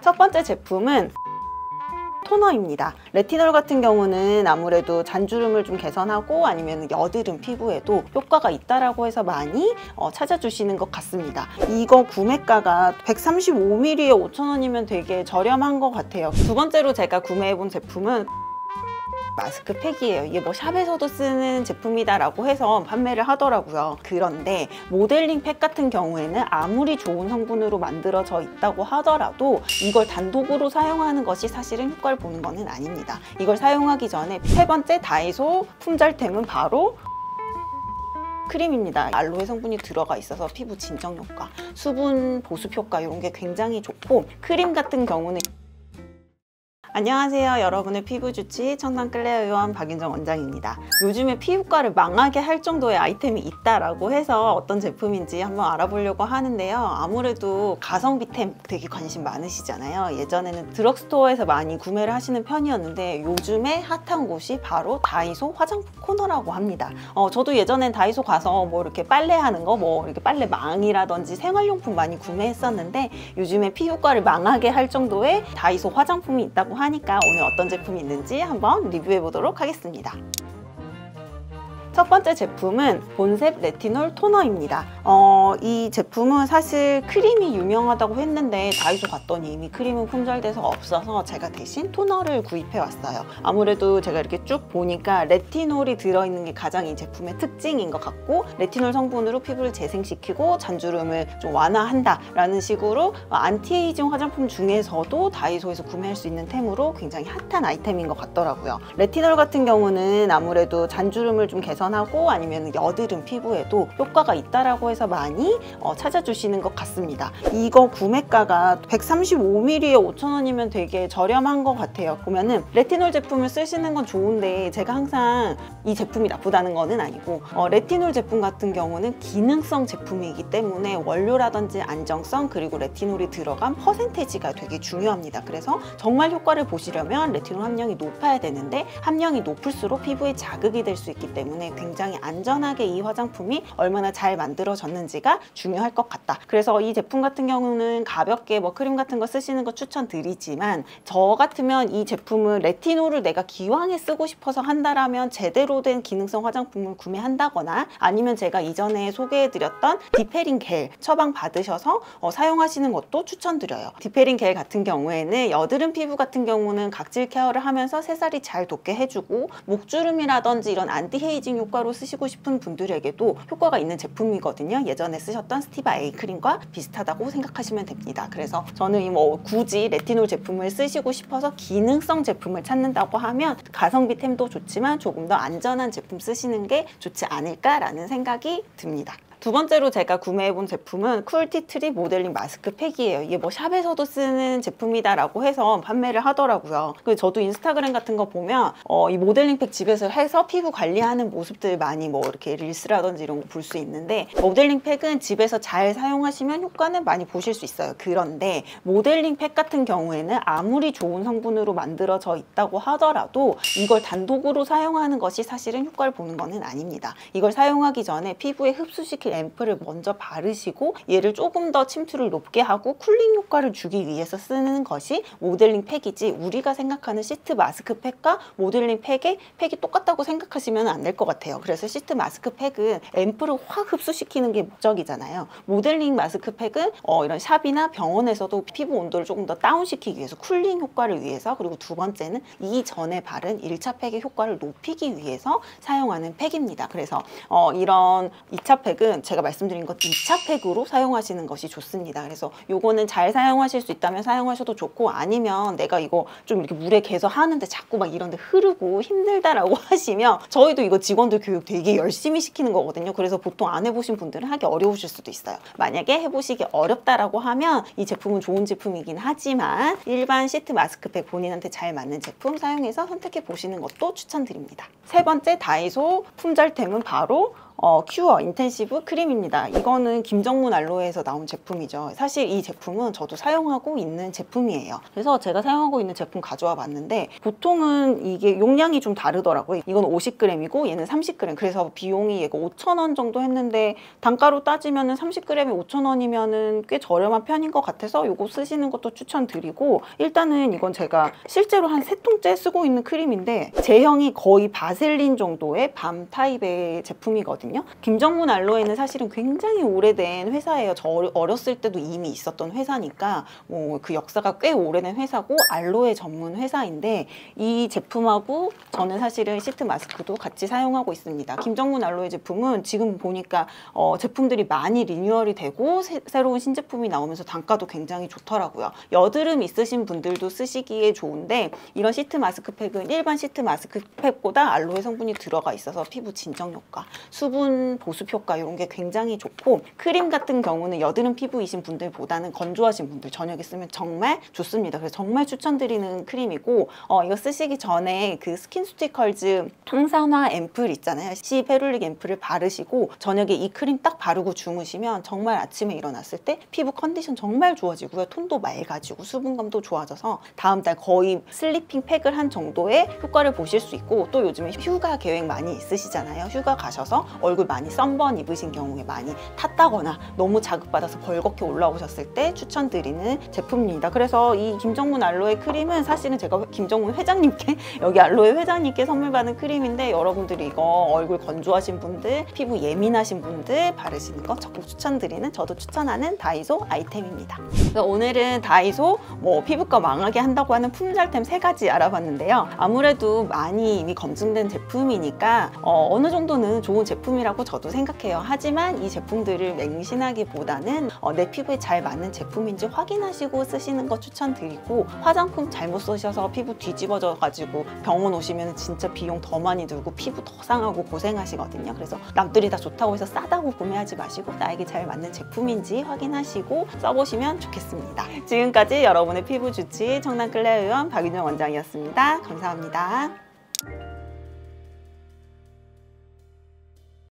첫 번째 제품은 토너입니다. 레티놀 같은 경우는 아무래도 잔주름을 좀 개선하고 아니면 여드름 피부에도 효과가 있다라고 해서 많이 찾아주시는 것 같습니다. 이거 구매가가 135ml에 5,000원이면 되게 저렴한 것 같아요. 두 번째로 제가 구매해본 제품은 마스크팩이에요. 이게 뭐 샵에서도 쓰는 제품이다 라고 해서 판매를 하더라고요. 그런데 모델링 팩 같은 경우에는 아무리 좋은 성분으로 만들어져 있다고 하더라도 이걸 단독으로 사용하는 것이 사실은 효과를 보는 것은 아닙니다. 이걸 사용하기 전에 세 번째 다이소 품절템은 바로 크림입니다. 알로에 성분이 들어가 있어서 피부 진정 효과, 수분 보습 효과 이런 게 굉장히 좋고, 크림 같은 경우는 안녕하세요. 여러분의 피부 주치 청담 클레어 요원 박윤정 원장입니다. 요즘에 피부과를 망하게 할 정도의 아이템이 있다라고 해서 어떤 제품인지 한번 알아보려고 하는데요. 아무래도 가성비템 되게 관심 많으시잖아요. 예전에는 드럭스토어에서 많이 구매를 하시는 편이었는데 요즘에 핫한 곳이 바로 다이소 화장품 코너라고 합니다. 저도 예전엔 다이소 가서 뭐 이렇게 빨래하는 거, 뭐 이렇게 빨래망이라든지 생활용품 많이 구매했었는데 요즘에 피부과를 망하게 할 정도의 다이소 화장품이 있다고 하니까 오늘 어떤 제품이 있는지 한번 리뷰해 보도록 하겠습니다. 첫 번째 제품은 본셉 레티놀 토너입니다. 이 제품은 사실 크림이 유명하다고 했는데 다이소 갔더니 이미 크림은 품절돼서 없어서 제가 대신 토너를 구입해 왔어요. 아무래도 제가 이렇게 쭉 보니까 레티놀이 들어있는 게 가장 이 제품의 특징인 것 같고, 레티놀 성분으로 피부를 재생시키고 잔주름을 좀 완화한다 라는 식으로 안티에이징 화장품 중에서도 다이소에서 구매할 수 있는 템으로 굉장히 핫한 아이템인 것 같더라고요. 레티놀 같은 경우는 아무래도 잔주름을 좀 개선하고 아니면 여드름 피부에도 효과가 있다라고 해서 많이 찾아주시는 것 같습니다. 이거 구매가가 135ml에 5,000원이면 되게 저렴한 것 같아요. 보면은 레티놀 제품을 쓰시는 건 좋은데 제가 항상 이 제품이 나쁘다는 거는 아니고, 레티놀 제품 같은 경우는 기능성 제품이기 때문에 원료라든지 안정성 그리고 레티놀이 들어간 퍼센테이지가 되게 중요합니다. 그래서 정말 효과를 보시려면 레티놀 함량이 높아야 되는데 함량이 높을수록 피부에 자극이 될 수 있기 때문에 굉장히 안전하게 이 화장품이 얼마나 잘 만들어졌는지가 중요할 것 같다. 그래서 이 제품 같은 경우는 가볍게 뭐 크림 같은 거 쓰시는 거 추천드리지만, 저 같으면 이 제품은 레티놀을 내가 기왕에 쓰고 싶어서 한다라면 제대로 된 기능성 화장품을 구매한다거나 아니면 제가 이전에 소개해드렸던 디페린 겔 처방 받으셔서 사용하시는 것도 추천드려요. 디페린 겔 같은 경우에는 여드름 피부 같은 경우는 각질 케어를 하면서 새살이 잘 돋게 해주고, 목주름이라든지 이런 안티에이징 효과로 쓰시고 싶은 분들에게도 효과가 있는 제품이거든요. 예전에 쓰셨던 스티바 A 크림과 비슷하다고 생각하시면 됩니다. 그래서 저는 굳이 레티놀 제품을 쓰시고 싶어서 기능성 제품을 찾는다고 하면 가성비템도 좋지만 조금 더 안전한 제품 쓰시는 게 좋지 않을까라는 생각이 듭니다. 두 번째로 제가 구매해본 제품은 쿨티트리 모델링 마스크팩이에요. 이게 뭐 샵에서도 쓰는 제품이다 라고 해서 판매를 하더라고요. 그래서 저도 인스타그램 같은 거 보면 이 모델링 팩 집에서 해서 피부 관리하는 모습들 많이 뭐 이렇게 릴스라든지 이런 거 볼 수 있는데, 모델링 팩은 집에서 잘 사용하시면 효과는 많이 보실 수 있어요. 그런데 모델링 팩 같은 경우에는 아무리 좋은 성분으로 만들어져 있다고 하더라도 이걸 단독으로 사용하는 것이 사실은 효과를 보는 것은 아닙니다. 이걸 사용하기 전에 피부에 흡수시킬 앰플을 먼저 바르시고 얘를 조금 더 침투를 높게 하고 쿨링 효과를 주기 위해서 쓰는 것이 모델링 팩이지, 우리가 생각하는 시트 마스크팩과 모델링 팩이 똑같다고 생각하시면 안 될 것 같아요. 그래서 시트 마스크팩은 앰플을 확 흡수시키는 게 목적이잖아요. 모델링 마스크팩은 이런 샵이나 병원에서도 피부 온도를 조금 더 다운시키기 위해서 쿨링 효과를 위해서, 그리고 두 번째는 이전에 바른 1차 팩의 효과를 높이기 위해서 사용하는 팩입니다. 그래서 이런 2차 팩은 제가 말씀드린 것 2차 팩으로 사용하시는 것이 좋습니다. 그래서 요거는 잘 사용하실 수 있다면 사용하셔도 좋고, 아니면 내가 이거 좀 이렇게 물에 개서 하는데 자꾸 막 이런데 흐르고 힘들다라고 하시면 저희도 이거 직원들 교육 되게 열심히 시키는 거거든요. 그래서 보통 안 해보신 분들은 하기 어려우실 수도 있어요. 만약에 해보시기 어렵다라고 하면 이 제품은 좋은 제품이긴 하지만 일반 시트 마스크팩 본인한테 잘 맞는 제품 사용해서 선택해 보시는 것도 추천드립니다. 세 번째 다이소 품절템은 바로 큐어 인텐시브 크림입니다. 이거는 김정문 알로에에서 나온 제품이죠. 사실 이 제품은 저도 사용하고 있는 제품이에요. 그래서 제가 사용하고 있는 제품 가져와 봤는데 보통은 이게 용량이 좀 다르더라고요. 이건 50g이고 얘는 30g. 그래서 비용이 얘가 5,000원 정도 했는데 단가로 따지면 30g에 5,000원이면 꽤 저렴한 편인 것 같아서 이거 쓰시는 것도 추천드리고, 일단은 이건 제가 실제로 한 3통째 쓰고 있는 크림인데 제형이 거의 바셀린 정도의 밤 타입의 제품이거든요. 김정문 알로에는 사실은 굉장히 오래된 회사예요. 저 어렸을 때도 이미 있었던 회사니까 그 역사가 꽤 오래된 회사고 알로에 전문 회사인데, 이 제품하고 저는 사실은 시트 마스크도 같이 사용하고 있습니다. 김정문 알로에 제품은 지금 보니까 제품들이 많이 리뉴얼이 되고 새로운 신제품이 나오면서 단가도 굉장히 좋더라고요. 여드름 있으신 분들도 쓰시기에 좋은데, 이런 시트 마스크팩은 일반 시트 마스크팩보다 알로에 성분이 들어가 있어서 피부 진정 효과, 수분 보습 효과 이런 게 굉장히 좋고, 크림 같은 경우는 여드름 피부이신 분들보다는 건조하신 분들 저녁에 쓰면 정말 좋습니다. 그래서 정말 추천드리는 크림이고, 이거 쓰시기 전에 그 스킨스티컬즈 항산화 앰플 있잖아요. C 페룰릭 앰플을 바르시고 저녁에 이 크림 딱 바르고 주무시면 정말 아침에 일어났을 때 피부 컨디션 정말 좋아지고요. 톤도 맑아지고 수분감도 좋아져서 다음 달 거의 슬리핑 팩을 한 정도의 효과를 보실 수 있고, 또 요즘에 휴가 계획 많이 있으시잖아요. 휴가 가셔서 얼굴 많이 썬번 입으신 경우에 많이 탔다거나 너무 자극받아서 벌겋게 올라오셨을 때 추천드리는 제품입니다. 그래서 이 김정문 알로에 크림은 사실은 제가 김정문 회장님께 여기 알로에 회장님께 선물 받은 크림인데, 여러분들이 이거 얼굴 건조하신 분들, 피부 예민하신 분들 바르시는 거 적극 추천드리는, 저도 추천하는 다이소 아이템입니다. 오늘은 다이소 피부과 망하게 한다고 하는 품절템 3가지 알아봤는데요. 아무래도 많이 이미 검증된 제품이니까 어느 정도는 좋은 제품이라고 저도 생각해요. 하지만 이 제품들을 맹신하기보다는 내 피부에 잘 맞는 제품인지 확인하시고 쓰시는 거 추천드리고, 화장품 잘못 쓰셔서 피부 뒤집어져 가지고 병원 오시면 진짜 비용 더 많이 들고 피부 더 상하고 고생하시거든요. 그래서 남들이 다 좋다고 해서 싸다고 구매하지 마시고 나에게 잘 맞는 제품인지 확인하시고 써보시면 좋겠습니다. 지금까지 여러분의 피부 주치 청담 클레어 의원 박윤정 원장이었습니다. 감사합니다.